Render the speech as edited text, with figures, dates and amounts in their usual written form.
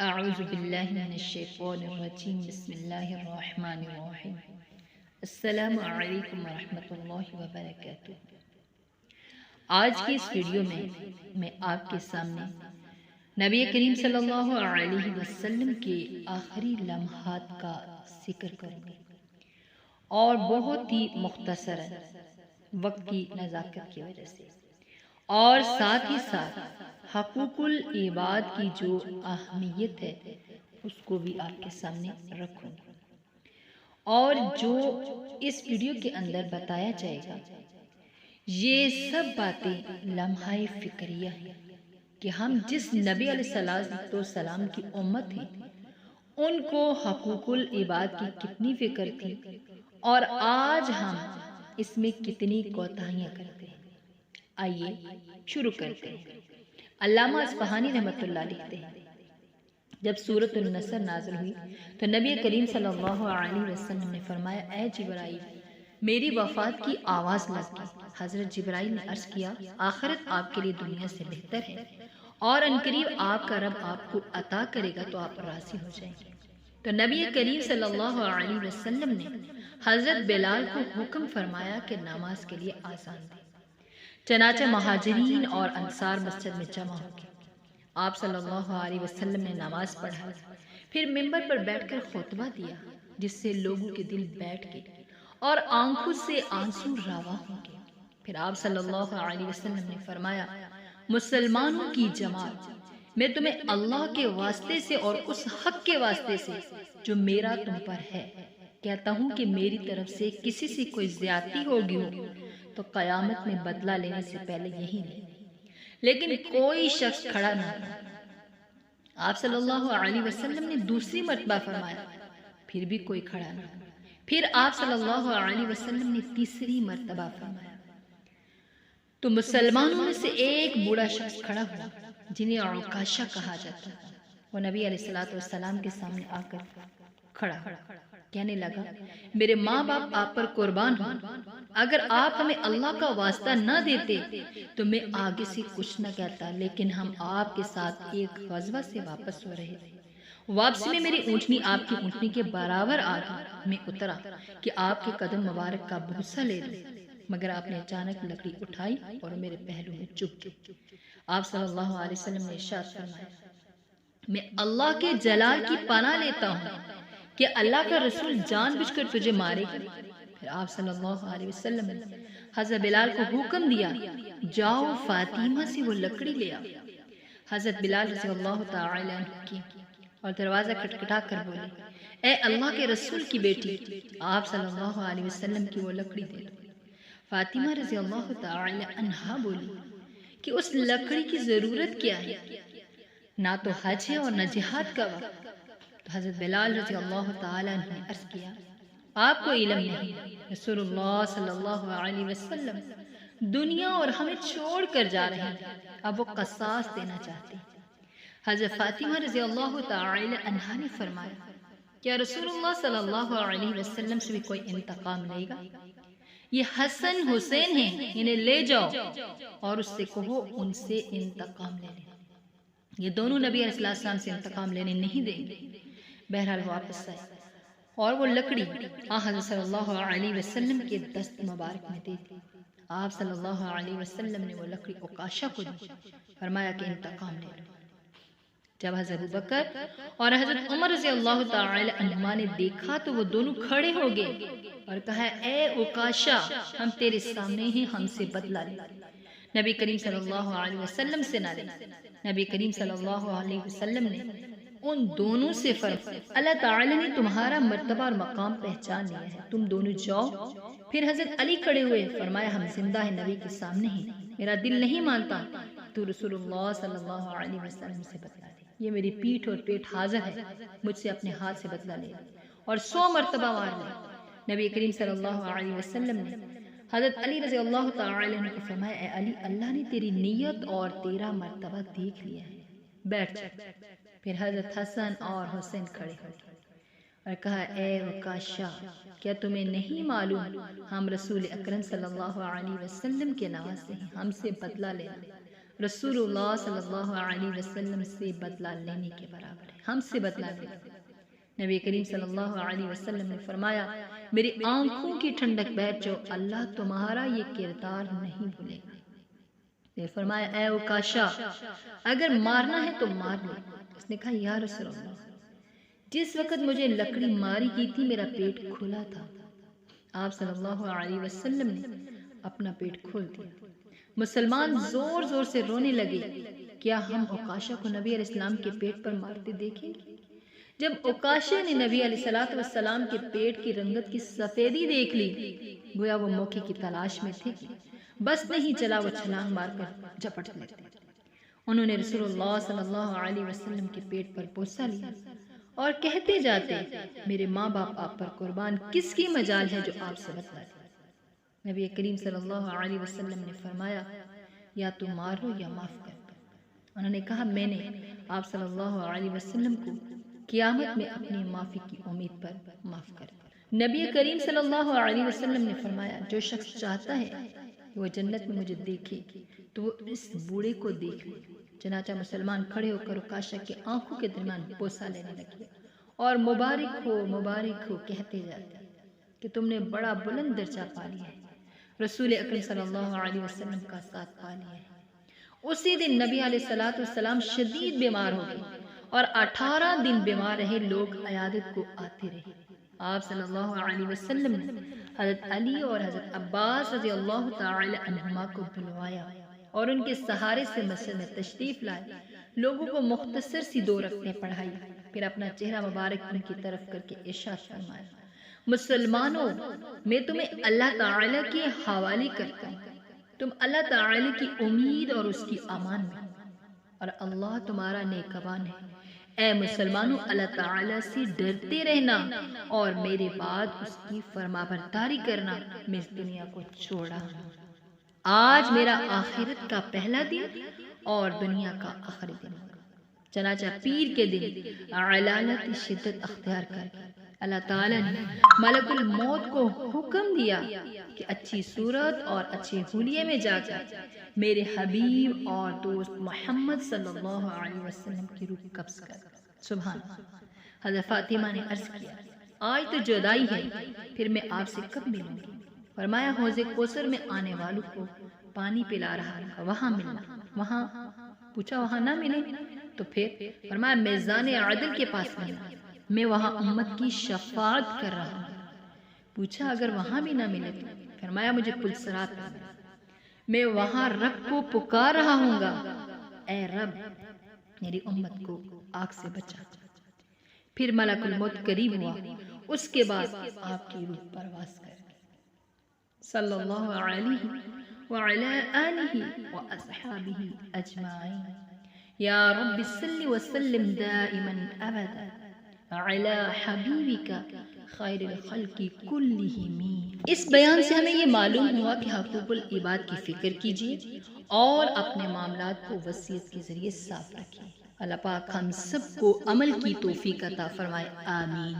اعوذ باللہ من الشیطان الرجیم بسم اللہ الرحمن الرحیم السلام علیکم ورحمۃ اللہ وبرکاتہ۔ آج کی اس ویڈیو میں آپ کے سامنے نبی کریم صلی اللہ علیہ وسلم کے آخری لمحات کا ذکر کروں گی اور بہت ہی مختصر وقت کی نزاکت کی وجہ سے، اور ساتھ ہی ساتھ حقوق العباد کی جو اہمیت ہے اس کو بھی آپ کے سامنے رکھوں گی، اور جو اس ویڈیو کے اندر بتایا جائے گا یہ سب باتیں لمحہ فکریہ ہیں کہ ہم جس نبی علیہ السلام کی امت ہیں ان کو حقوق العباد کی کتنی فکر تھی اور آج ہم اس میں کتنی کوتاہیاں کرتے ہیں۔ آئیے شروع کرتے ہیں۔ علامہ اصفہانی رحمۃ اللہ لکھتے ہیں، جب سورۃ النصر نازل ہوئی تو نبی کریم صلی اللہ علیہ وسلم نے فرمایا، اے جبرائیل، میری وفات کی آواز لگ گئی۔ حضرت جبرائیل نے عرض کیا، آخرت آپ کے لیے دنیا سے بہتر ہے اور عنقریب آپ کا رب آپ کو عطا کرے گا تو آپ راضی ہو جائیں گے۔ تو نبی کریم صلی اللہ علیہ وسلم نے حضرت بلال کو حکم فرمایا کہ نماز کے لیے آذان دے۔ چنانچہ مہاجرین اور انصار مسجد میں جمع ہو گئے۔ آپ صلی اللہ علیہ وسلم نے نماز پڑھا، پھر ممبر پر بیٹھ کر خطبہ دیا جس سے لوگوں کے دل بیٹھ گئے اور آنکھوں سے آنسو رواں ہو گئے۔ پھر آپ صلی اللہ علیہ وسلم نے فرمایا، مسلمانوں کی جماعت، میں تمہیں اللہ کے واسطے سے اور اس حق کے واسطے سے جو میرا تم پر ہے کہتا ہوں کہ میری طرف سے کسی سے کوئی زیادتی ہوگی ہو تو قیامت میں بدلہ لینے سے پہلے یہی نہیں، لیکن کوئی شخص کھڑا نہ ہوا۔ آپ صلی اللہ علیہ وسلم نے دوسری مرتبہ فرمایا، پھر بھی کوئی کھڑا نہ ہوا۔ پھر آپ صلی اللہ علیہ وسلم نے تیسری مرتبہ فرمایا تو مسلمانوں میں سے ایک بوڑھا شخص کھڑا ہوا جنہیں عکاشہ کہا جاتا ہے۔ وہ نبی علیہ السلام کے سامنے آ کر کھڑا ہوا، کہنے لگا، میرے ماں باپ آپ پر قربان ہوں، اگر آپ ہمیں اللہ کا واسطہ نہ دیتے تو میں آگے سے کچھ نہ کہتا، لیکن ہم آپ کے ساتھ ایک غزوہ سے واپس ہو رہے تھے۔ واپسی میں میری اونٹنی آپ کی اونٹنی کے برابر آ گئی۔ میں اترا کہ آپ کے قدم مبارک کا بوسہ لے لوں، مگر آپ نے اچانک لکڑی اٹھائی اور میرے پہلو میں چبھ گئی۔ آپ صلی اللہ علیہ وسلم نے ارشاد فرمایا، میں اللہ کے جلال کی پناہ لیتا ہوں کہ اللہ کا رسول جان بوجھ کر تجھے مارے گا۔ پھر آپ صلی اللہ علیہ وسلم نے حضرت بلال کو حکم دیا، جاؤ فاطمہ سے وہ لکڑی لے آؤ۔ حضرت بلال رضی اللہ تعالی عنہ کی اور دروازہ کھٹکھٹا کر بولے، اے اللہ کے رسول کی بیٹی، آپ صلی اللہ علیہ وسلم کی وہ لکڑی دے دو۔ فاطمہ رضی اللہ تعالی عنہا بولی کہ اس لکڑی کی ضرورت کیا ہے، نہ تو حج ہے اور نہ جہاد کا وقت۔ تو حضرت بلال رضی اللہ تعالی عنہ نے عرض کیا، آپ کو علم نہیں، رسول اللہ صلی اللہ علیہ وسلم دنیا اور ہمیں چھوڑ کر جا رہے ہیں، اب وہ قصاص دینا چاہتے ہیں۔ حضرت فاطمہ رضی اللہ تعالی عنہا نے فرمایا، کیا رسول اللہ صلی اللہ علیہ وسلم سے بھی کوئی انتقام لے گا؟ یہ حسن حسین ہیں، انہیں لے جاؤ اور اس سے کہو ان سے انتقام لے لیں۔ یہ دونوں نبی علیہ السلام سے انتقام لینے نہیں دیں گے۔ بہرحال واپس آئے اور وہ لکڑی حضرت صلی اللہ علیہ وسلم کے دست مبارک میں دے دی۔ آپ صلی اللہ علیہ وسلم نے وہ لکڑی عکاشہ کو دی، فرمایا کہ انتقام لے لو۔ جب حضرت ابوبکر اور حضرت عمر رضی اللہ تعالی عنہما نے دیکھا تو وہ دونوں کھڑے ہو گئے اور کہا، اے عکاشہ، ہم تیرے سامنے ہیں، ہم سے بدلہ لے۔ نبی کریم صلی اللہ علیہ وسلم سے نہ لے۔ نبی کریم صلی اللہ علیہ وسلم نے ان دونوں سے فرمایا، اللہ تعالی نے تمہارا مرتبہ اور مقام پہچان لیا ہے، تم دونوں جاؤ۔ پھر حضرت علی کھڑے ہوئے، فرمایا، ہم زندہ ہیں، نبی کے سامنے ہیں، میرا دل نہیں مانتا، تو رسول اللہ صلی اللہ علیہ وسلم سے بدلہ لے۔ یہ میری پیٹھ اور پیٹ حاضر ہے، مجھ سے اپنے ہاتھ سے بدلہ لے اور 100 مرتبہ مار لے۔ نبی کریم صلی اللہ علیہ وسلم نے حضرت علی رضی اللہ تعالی عنہ کو فرمایا، اے علی، اللہ نے تیری نیت اور تیرا مرتبہ دیکھ لیا ہے، بیٹھ جا۔ پھر حضرت حسن اور حسین کھڑے ہو گئے اور کہا، اے عکاشہ، کیا تمہیں نہیں معلوم ہم رسول اکرم صلی اللہ علیہ وسلم کے نواسے ہیں، ہم سے بدلہ لینا رسول اللہ صلی اللہ علیہ وسلم سے بدلہ لینے کے برابر ہے۔ ہم سے بتلا دے۔ نبی کریم صلی اللہ علیہ وسلم نے فرمایا میری آنکھوں کی ٹھنڈک بیٹھ جاؤ، اللہ تمہارا یہ کردار نہیں بھولے گا۔ پھر فرمایا اے عکاشہ اگر مارنا ہے تو مار لو۔ اس نے کہا یا رسول اللہ جس وقت مجھے لکڑی ماری کی تھی میرا پیٹ کھلا تھا۔ آپ صلی اللہ علیہ وسلم نے اپنا پیٹ کھول دیا۔ مسلمان زور زور سے رونے لگے، کیا ہم عکاشہ کو نبی علیہ السلام کے پیٹ پر مارتے دیکھیں گے؟ جب عکاشہ نے نبی علیہ السلام کے پیٹ کی رنگت کی سفیدی دیکھ لی، گویا وہ موقع کی تلاش میں تھے، بس نہیں چلا وہ چھلانگ مار کر جپٹ لیتے۔ انہوں نے رسول اللہ صلی اللہ علیہ وسلم کے پیٹ پر بوسہ لیا اور کہتے جاتے میرے ماں باپ آپ پر قربان، کس کی مجال ہے جو آپ سے بتلاتے۔ نبی کریم صلی اللہ علیہ وسلم نے فرمایا یا تو مار لو یا معاف کر دو۔ انہوں نے کہا میں نے آپ صلی اللہ علیہ وسلم کو قیامت میں اپنی معافی کی امید پر معاف کر دیا۔ نبی کریم صلی اللہ علیہ وسلم نے فرمایا جو شخص چاہتا ہے کہ وہ جنت میں مجھے دیکھے تو وہ اس بوڑھے کو دیکھ لے۔ چنانچہ مسلمان کھڑے ہو کر عکاشہ کے آنکھوں کے درمیان بوسہ لینے لگے اور مبارک ہو کہتے جاتے کہ تم نے بڑا بلند درجہ پا لیا ہے، رسول اکرم صلی اللہ علیہ وسلم کا ساتھ پا لیا ہے۔ اسی دن نبی علیہ السلام شدید بیمار ہو گئے اور 18 دن بیمار رہے، لوگ عیادت کو آتے رہے۔ آپ صلی اللہ علیہ وسلم نے حضرت علی اور حضرت عباس رضی اللہ تعالی عنہما کو بلوایا اور ان کے سہارے سے مسجد میں تشریف لائے، لوگوں کو مختصر سی 2 رکعتیں پڑھائی، پھر اپنا چہرہ مبارک ان کی طرف کر کے ارشاد فرمایا مسلمانوں میں تمہیں اللہ تعالی کے حوالے کرتا ہوں، تم اللہ تعالی کی امید اور اس کی امان میں، اور اللہ تمہارا نیکبان ہے۔ اے مسلمانوں اللہ تعالی سے ڈرتے رہنا اور میرے بعد اس کی فرمانبرداری کرنا، میں اس دنیا کو چھوڑا ہوں۔ آج میرا آخرت کا پہلا دن اور دنیا کا آخری دن ہوگا۔ چنانچہ پیر کے دن علالت شدت اختیار کر اللہ تعالیٰ نے ملک الموت کو حکم دیا کہ اچھی صورت اور اچھے حلیے میں جا کر میرے حبیب اور دوست محمد صلی اللہ علیہ وسلم کی روح قبض کر۔ سبحان اللہ۔ حضرت فاطمہ نے عرض کیا آج تو جدائی ہے، پھر میں آپ سے کب ملوں گی؟ فرمایا حوض کوثر میں آنے والوں کو پانی پلا رہا ہے، وہاں ملنا۔ وہاں پوچھا وہاں نہ ملے تو پھر فرمایا میزان عدل کے پاس ملنا، میں وہاں امت کی شفاعت کر رہا ہوں۔ پوچھا اگر وہاں بھی نہ ملے تو فرمایا مجھے پل صراط پر ملنا، میں وہاں رب کو پکار رہا ہوں گا اے رب میری امت کو آگ سے بچا۔ پھر ملک الموت قریب ہوا، اس کے بعد آپ کی روح پرواز کر گئی۔ صلی اللہ علیہ وعلی آلہ واصحابہ اجمعین۔ یا رب صل وسلم دائما ابدا علی حبیبک خیر الخلق کلہم۔ اس بیان سے ہمیں یہ معلوم ہوا کہ حقوق العباد کی فکر کیجیے اور اپنے معاملات کو وصیت کے ذریعے صاف رکھیے۔ اللہ پاک ہم سب کو عمل کی توفیق عطا فرمائے، آمین۔